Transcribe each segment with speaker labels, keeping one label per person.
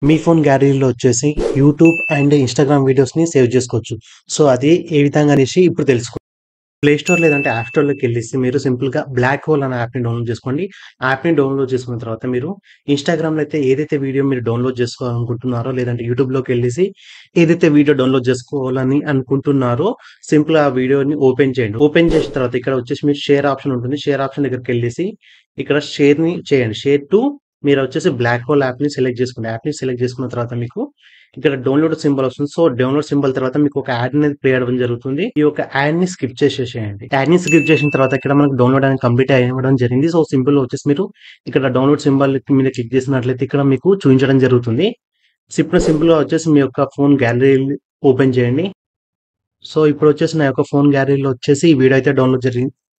Speaker 1: మీ phone గ్యాలరీలో వచ్చేసి YouTube and Instagram వీడియోస్‌ని సేవ్ చేసుకోవచ్చు. సో, అది ఏ విధంగా అనేసి ఇప్పుడు తెలుసుకుందాం. ప్లే స్టోర్ లేదంటే యాప్ స్టోర్‌లోకెళ్ళేసి మీరు సింపుల్‌గా బ్లాక్ హోల్ అనే యాప్‌ని డౌన్‌లోడ్ చేసుకోండి. యాప్‌ని డౌన్‌లోడ్ చేసుకున్న తర్వాత మీరు ఇన్‌స్టాగ్రామ్‌లో అయితే ఏదైతే వీడియో మీరు డౌన్‌లోడ్ చేసుకోవాలనుకుంటున్నారో లేదంటే యూట్యూబ్‌లోకెళ్ళేసి ఏదైతే వీడియో డౌన్‌లోడ్ చేసుకోవాలని అనుకుంటున్నారో సింపుల్‌గా ఆ వీడియోని ఓపెన్ చేయండి. ఓపెన్ చేసిన తర్వాత ఇక్కడ వచ్చేసి మీరు షేర్ ఆప్షన్ ఉంటుంది. షేర్ ఆప్షన్ దగ్గరికెళ్ళేసి ఇక్కడ షేర్‌ని చేయండి. షేర్ టు మీరొచ్చేసి బ్లాక్ హోల్ యాప్‌ని సెలెక్ట్ చేసుకోండి. యాప్‌ని సెలెక్ట్ చేసుకున్న తర్వాత మీకు ఇక్కడ డౌన్‌లోడ్ సింబల్ వస్తుంది. సో, డౌన్‌లోడ్ సింబల్ తర్వాత మీకు ఒక యాడ్ అనేది ప్లే అవ్వడం జరుగుతుంది. ఈ యొక్క యాడ్‌ని స్కిప్ చేసేసేయండి. యాడ్‌ని స్కిప్ చేసిన తర్వాత ఇక్కడ మనకు డౌన్‌లోడ్ అనేది కంప్లీట్ అవ్వడం జరిగింది. సో, సింపుల్‌గా వచ్చేసి మీరు ఇక్కడ డౌన్‌లోడ్ సింబల్ మీద క్లిక్ చేసినట్లయితే ఇక్కడ మీకు చూపించడం జరుగుతుంది. ఇప్పుడు సింపుల్‌గా వచ్చేసి మీ యొక్క ఫోన్ గ్యాలరీ ఓపెన్ చేయండి. సో, ఇప్పుడొచ్చేసి నా యొక్క ఫోన్ గ్యాలరీలో వచ్చేసి ఈ వీడియో అయితే డౌన్‌లోడ్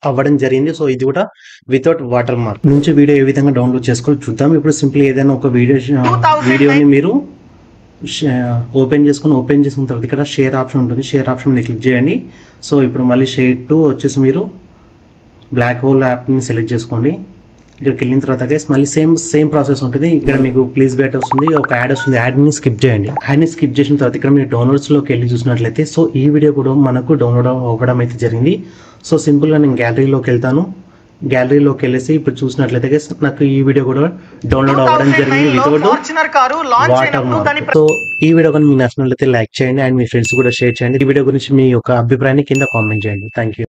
Speaker 1: అవ్వడం జరిగింది. సో, ఇది కూడా వితౌట్ వాటర్ మార్క్ నుంచి వీడియో ఏ విధంగా డౌన్‌లోడ్ చేసుకోవాలో చూద్దాం. ఇప్పుడు సింపుల్‌గా ఏదైనా ఒక వీడియోని మీరు ఓపెన్ చేసిన తర్వాత ఇక్కడ షేర్ ఆప్షన్ ఉంటుంది. షేర్ ఆప్షన్ మీద క్లిక్ చేయండి. సో, ఇప్పుడు మళ్ళీ షేర్ టు వచ్చేసి మీరు బ్లాక్ హోల్ యాప్‌ని సెలెక్ట్ చేసుకోండి. ఇక్కడికెళ్ళిన తర్వాత గైస్ మళ్ళీ సేమ్ ప్రాసెస్ ఉంటుంది. ఇక్కడ మీకు ప్లీజ్ వెయిట్ వస్తుంది. ఒక యాడ్ వస్తుంది. యాడ్‌ని స్కిప్ చేయండి. యాడ్‌ని స్కిప్ చేసిన తర్వాత ఇక్కడ మీరు డౌన్‌లోడ్స్‌లోకి చూసినట్లయితే సో, ఈ వీడియో కూడా మనకు డౌన్‌లోడ్ అవ్వడం అయితే జరిగింది. సో, సింపుల్‌గా నేను గ్యాలరీలోకెళ్తాను. గ్యాలరీలోకెళ్ళేసి ఇప్పుడు చూసినట్లయితే గైస్ నాకు ఈ వీడియో కూడా డౌన్‌లోడ్ అవ్వడం జరిగింది వితౌట్ వాటర్ మార్క్. సో, ఈ వీడియో కానీ మీకు నచ్చినట్లయితే లైక్ చేయండి అండ్ మీ ఫ్రెండ్స్ కూడా షేర్ చేయండి. ఈ వీడియో గురించి మీ యొక్క అభిప్రాయాన్ని కింద కామెంట్ చేయండి. Thank you.